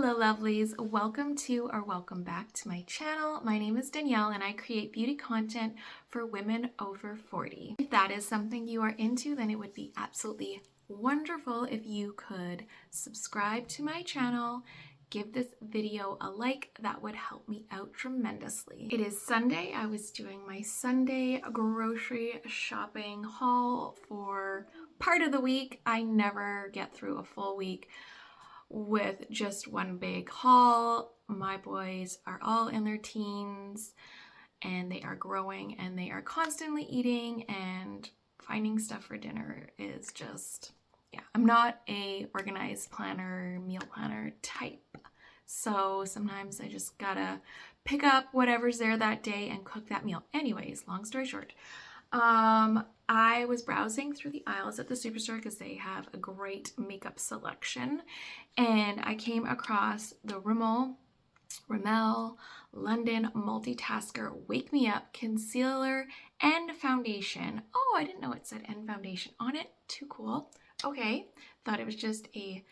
Hello lovelies, welcome to or welcome back to my channel. My name is Danielle and I create beauty content for women over 40. If that is something you are into, then it would be absolutely wonderful if you could subscribe to my channel, give this video a like. That would help me out tremendously. It is Sunday. I was doing my Sunday grocery shopping haul for part of the week. I never get through a full week with just one big haul. My boys are all in their teens and they are growing and they are constantly eating, and finding stuff for dinner is just, yeah, I'm not a organized planner, meal planner type. So sometimes I just gotta pick up whatever's there that day and cook that meal. Anyways, long story short, I was browsing through the aisles at the superstore because they have a great makeup selection, and I came across the Rimmel London Multitasker Wake Me Up Concealer and Foundation. Oh, I didn't know it said and foundation on it. Too cool. Okay, thought it was just a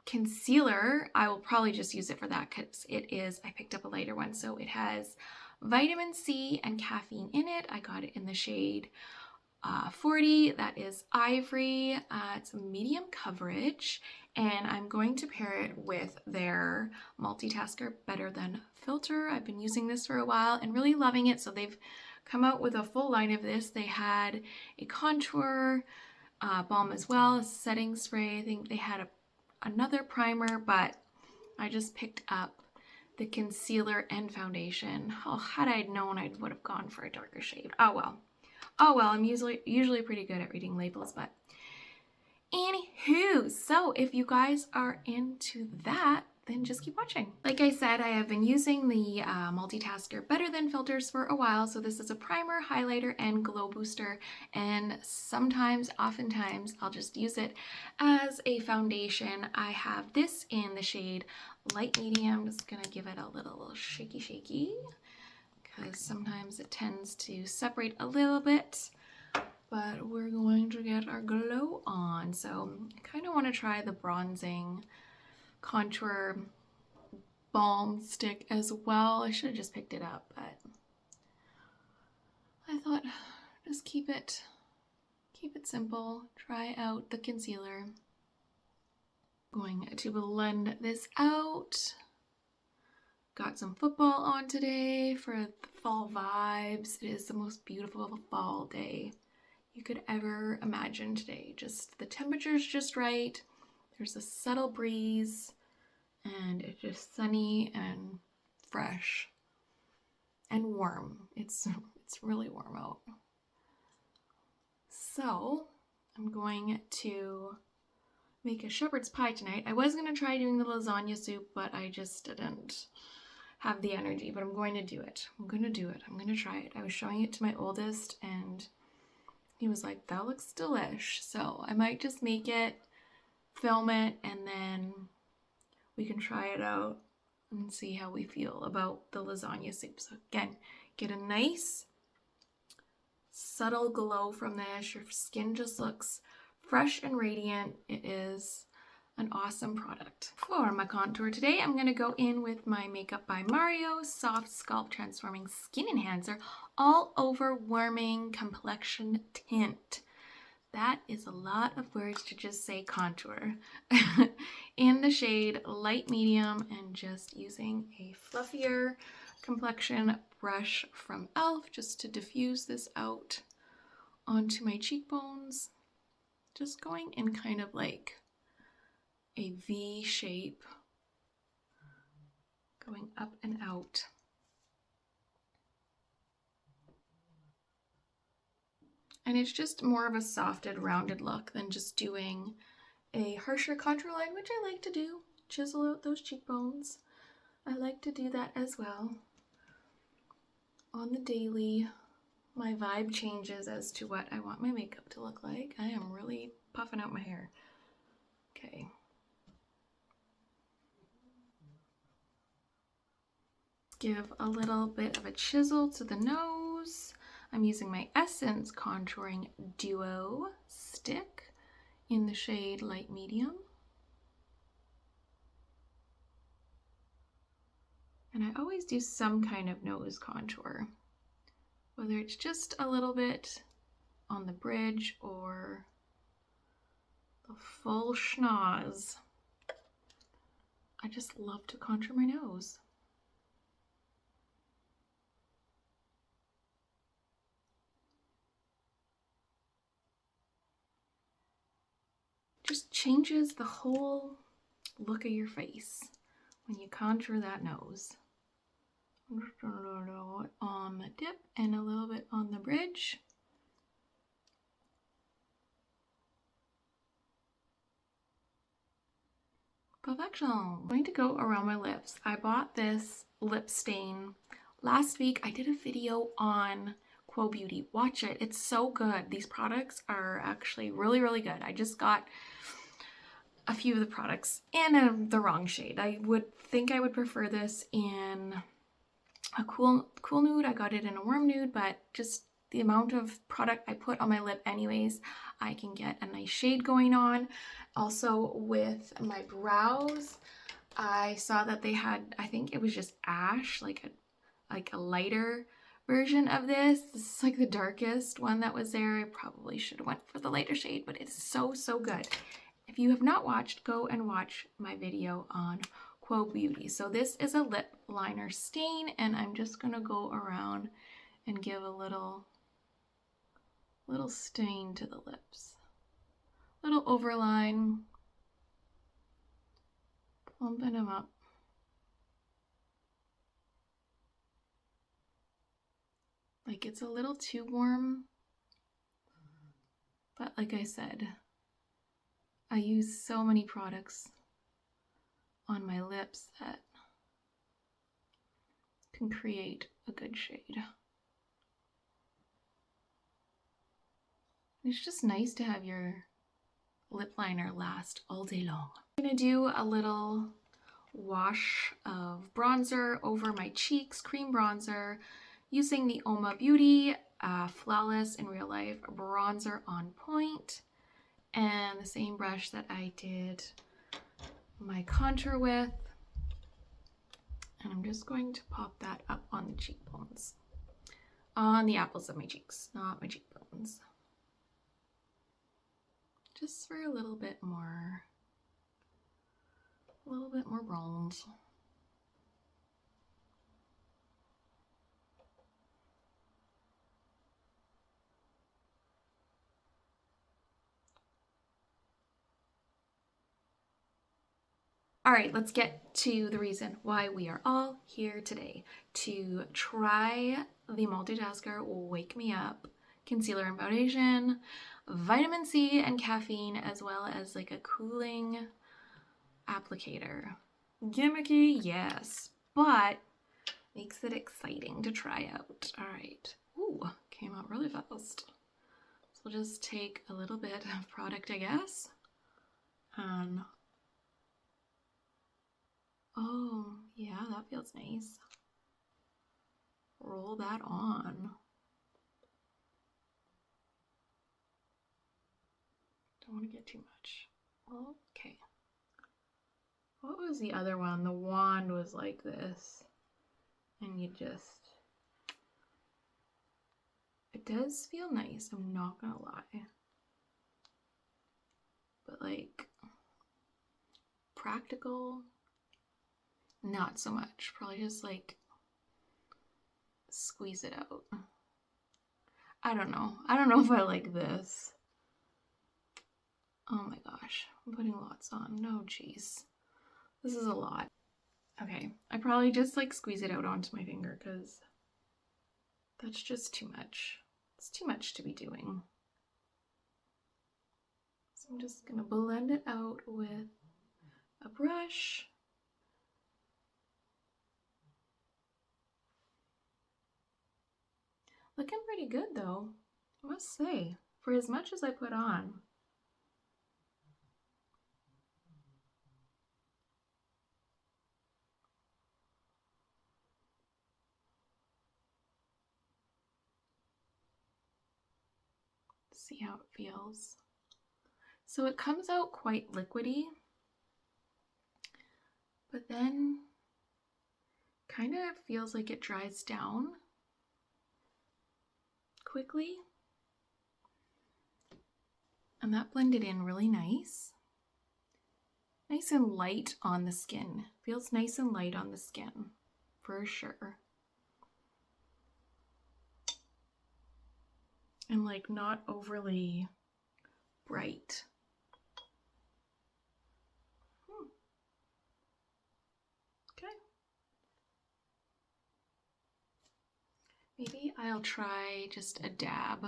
concealer. I will probably just use it for that because I picked up a lighter one, so it has vitamin C and caffeine in it. I got it in the shade 40, that is ivory. It's medium coverage, and I'm going to pair it with their Multitasker Better Than filter. I've been using this for a while and really loving it. So they've come out with a full line of this. They had a contour balm as well, a setting spray. I think they had another primer, but I just picked up the concealer and foundation. Oh, had I known, I would have gone for a darker shade. Oh well. Oh well, I'm usually pretty good at reading labels, but anywho, so if you guys are into that, then just keep watching. Like I said, I have been using the Multitasker Better Than filters for a while. So this is a primer, highlighter, and glow booster. And oftentimes, I'll just use it as a foundation. I have this in the shade light medium. I'm just gonna give it a little shaky because sometimes it tends to separate a little bit, but we're going to get our glow on. So I kind of want to try the bronzing contour balm stick as well. I should have just picked it up, but I thought just keep it simple. Try out the concealer. Going to blend this out. Got some football on today for the fall vibes. It is the most beautiful fall day you could ever imagine today. Just the temperature's just right. There's a subtle breeze and it's just sunny and fresh and warm. It's really warm out. So I'm going to make a shepherd's pie tonight. I was going to try doing the lasagna soup, but I just didn't have the energy, but I'm going to do it. I'm going to try it. I was showing it to my oldest and he was like, that looks delish. So I might just make it, film it, and then we can try it out and see how we feel about the lasagna soup. So again, get a nice subtle glow from this. Your skin just looks fresh and radiant. It is an awesome product. For my contour today, I'm going to go in with my Makeup by Mario Soft Sculpt Transforming Skin Enhancer All Over Warming Complexion Tint. That is a lot of words to just say contour. In the shade light medium, and just using a fluffier complexion brush from e.l.f. just to diffuse this out onto my cheekbones. Just going in kind of like a V shape, going up and out. And it's just more of a softed, rounded look than just doing a harsher contour line, which I like to do. Chisel out those cheekbones. I like to do that as well. On the daily, my vibe changes as to what I want my makeup to look like. I am really puffing out my hair. Okay. Give a little bit of a chisel to the nose. I'm using my Essence Contouring Duo stick in the shade light medium. And I always do some kind of nose contour, whether it's just a little bit on the bridge or the full schnoz. I just love to contour my nose. Just changes the whole look of your face when you contour that nose. I'm just gonna do a little on the tip and a little bit on the bridge. Perfection. I'm going to go around my lips. I bought this lip stain last week. I did a video on Quo Beauty. Watch it. It's so good. These products are actually really, really good. I just got a few of the products in the wrong shade. I would think I would prefer this in a cool nude. I got it in a warm nude, but just the amount of product I put on my lip anyways, I can get a nice shade going on. Also with my brows, I saw that they had, I think it was just ash, like a lighter version of this. This is like the darkest one that was there. I probably should have went for the lighter shade, but it's so, so good. If you have not watched, go and watch my video on Quo Beauty. So this is a lip liner stain, and I'm just gonna go around and give a little stain to the lips. Little overline, plumping them up. Like it's a little too warm, but like I said, I use so many products on my lips that can create a good shade. It's just nice to have your lip liner last all day long. I'm gonna do a little wash of bronzer over my cheeks, cream bronzer, using the Oma Beauty Flawless in Real Life Bronzer on Point, and the same brush that I did my contour with. And I'm just going to pop that up on the cheekbones. On the apples of my cheeks, not my cheekbones. Just for a little bit more bronze. All right, let's get to the reason why we are all here today, to try the Multitasker Wake Me Up Concealer and Foundation, vitamin C and caffeine, as well as like a cooling applicator. Gimmicky, yes, but makes it exciting to try out. All right. Ooh, came out really fast. So we'll just take a little bit of product, I guess. Oh, yeah, that feels nice. Roll that on. Don't want to get too much. Okay. What was the other one? The wand was like this. And you just... It does feel nice, I'm not gonna lie. But like... practical... Not so much. Probably just like squeeze it out. I don't know. I don't know if I like this. Oh my gosh. I'm putting lots on. No, jeez. This is a lot. Okay. I probably just like squeeze it out onto my finger because that's just too much. It's too much to be doing. So I'm just gonna blend it out with a brush. Looking pretty good though, I must say, for as much as I put on. See how it feels. So it comes out quite liquidy, but then kind of feels like it dries down quickly. And that blended in really nice. Nice and light on the skin. Feels nice and light on the skin, for sure. And like not overly bright. Okay. Maybe I'll try just a dab.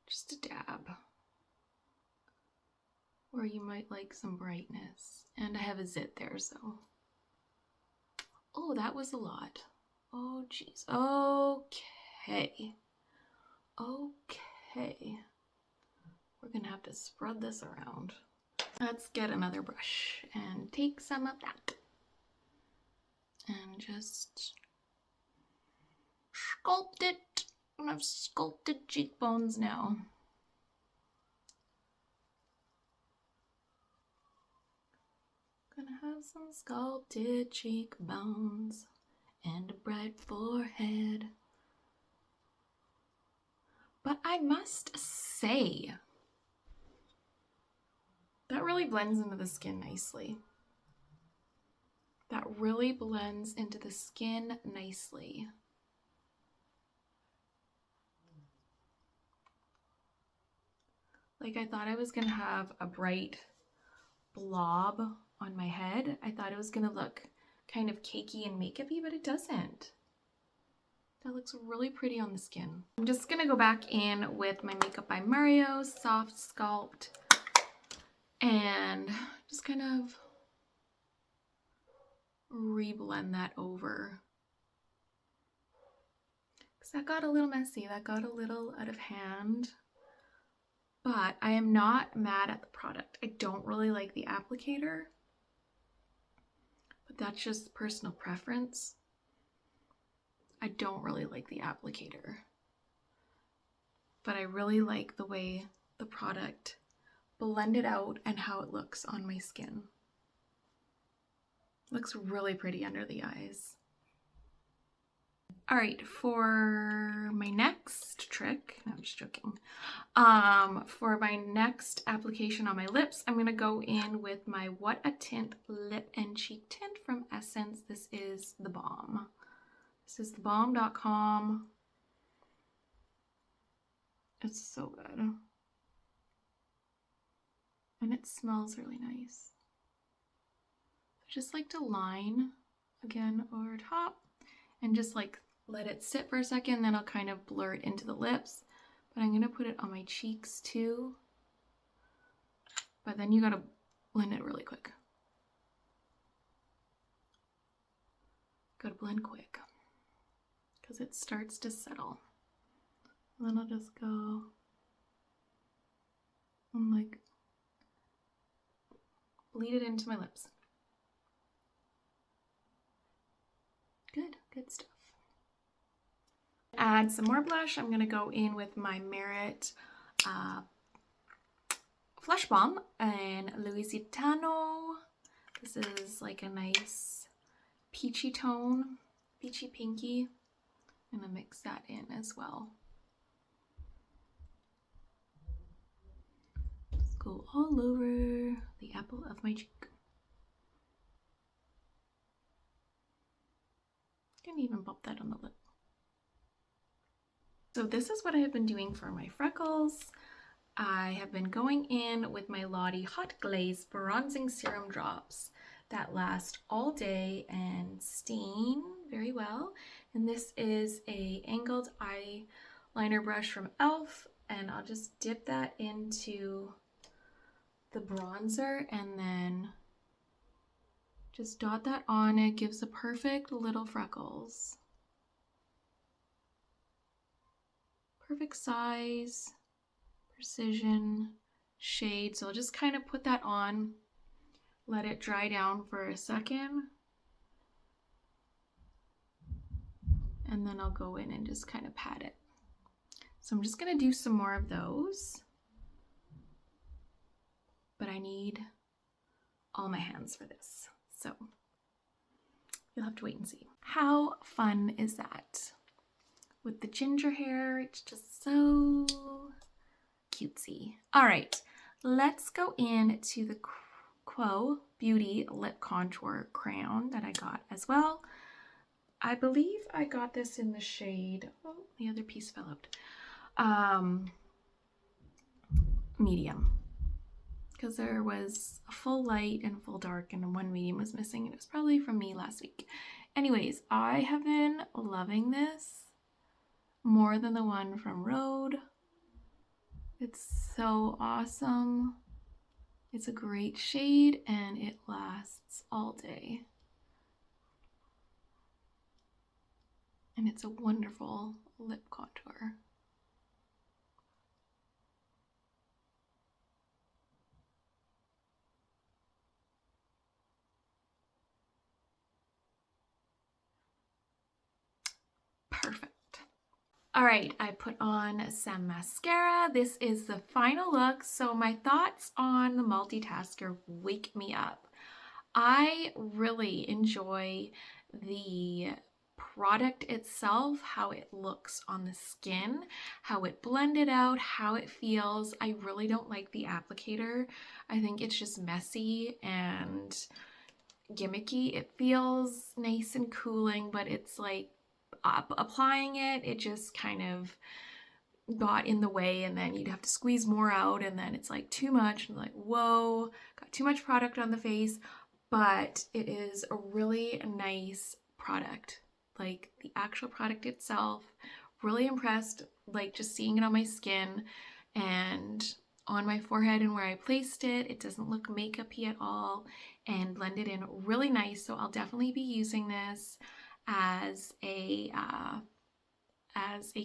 Just a dab. Or you might like some brightness. And I have a zit there, so. Oh, that was a lot. Oh, geez. Okay. Okay. We're gonna have to spread this around. Let's get another brush and take some of that. And just sculpt it. And I've sculpted cheekbones now. Gonna have some sculpted cheekbones and a bright forehead. But I must say, that really blends into the skin nicely. That really blends into the skin nicely. Like I thought I was gonna have a bright blob on my head. I thought it was gonna look kind of cakey and makeup-y, but it doesn't. That looks really pretty on the skin. I'm just gonna go back in with my Makeup by Mario Soft Sculpt and just kind of re-blend that over. Because that got a little messy, that got a little out of hand. But I am not mad at the product. I don't really like the applicator, but that's just personal preference. I don't really like the applicator, but I really like the way the product blended out and how it looks on my skin. Looks really pretty under the eyes. All right, for my next trick, no, I'm just joking. For my next application on my lips, I'm gonna go in with my What a Tint Lip and Cheek Tint from Essence. This is the Balm. This is thebalm.com. It's so good. And it smells really nice. I just like to line again over top and just like let it sit for a second, then I'll kind of blur it into the lips. But I'm gonna put it on my cheeks too. But then you gotta blend it really quick. Gotta blend quick because it starts to settle. And then I'll just go and like bleed it into my lips. Good, good stuff. Add some more blush. I'm gonna go in with my Merit Flush Balm in Lusitano. This is like a nice peachy tone, peachy pinky. I'm gonna mix that in as well. Just go all over the apple of my cheek. Can even pop that on the lip. So this is what I have been doing for my freckles. I have been going in with my Lottie Hot Glaze Bronzing Serum Drops that last all day and stain very well. And this is a angled eyeliner brush from e.l.f. and I'll just dip that into the bronzer and then just dot that on. It gives the perfect little freckles. Perfect size, precision, shade. So I'll just kind of put that on, let it dry down for a second. And then I'll go in and just kind of pat it. So I'm just gonna do some more of those. But I need all my hands for this. So You'll have to wait and see. How fun is that? With the ginger hair, it's just so cutesy. All right, let's go into the Quo Beauty Lip Contour Crayon that I got as well. I believe I got this in the shade, oh, the other piece fell out, medium. Because there was a full light and full dark and one medium was missing, and it was probably from me last week. Anyways, I have been loving this more than the one from Rhode. It's so awesome. It's a great shade and it lasts all day. And it's a wonderful lip contour. Perfect. All right, I put on some mascara. This is the final look. So my thoughts on the Multitasker Wake Me Up. I really enjoy the product itself, how it looks on the skin, how it blended out, how it feels. I really don't like the applicator. I think it's just messy and gimmicky. It feels nice and cooling, but it's like applying it, it just kind of got in the way, and then you'd have to squeeze more out, and then it's like too much, and like, whoa, got too much product on the face. But it is a really nice product. Like the actual product itself, really impressed, like just seeing it on my skin and on my forehead and where I placed it. It doesn't look makeup-y at all and blended in really nice. So I'll definitely be using this as a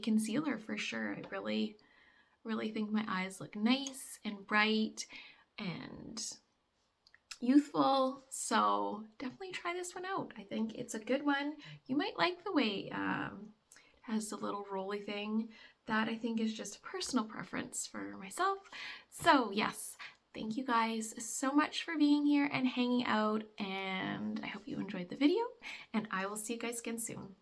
concealer for sure. I really think my eyes look nice and bright and youthful, so definitely try this one out. I think it's a good one. You might like the way it has the little rolly thing. That I think is just a personal preference for myself. So yes, thank you guys so much for being here and hanging out, and I hope you enjoyed the video, and I will see you guys again soon.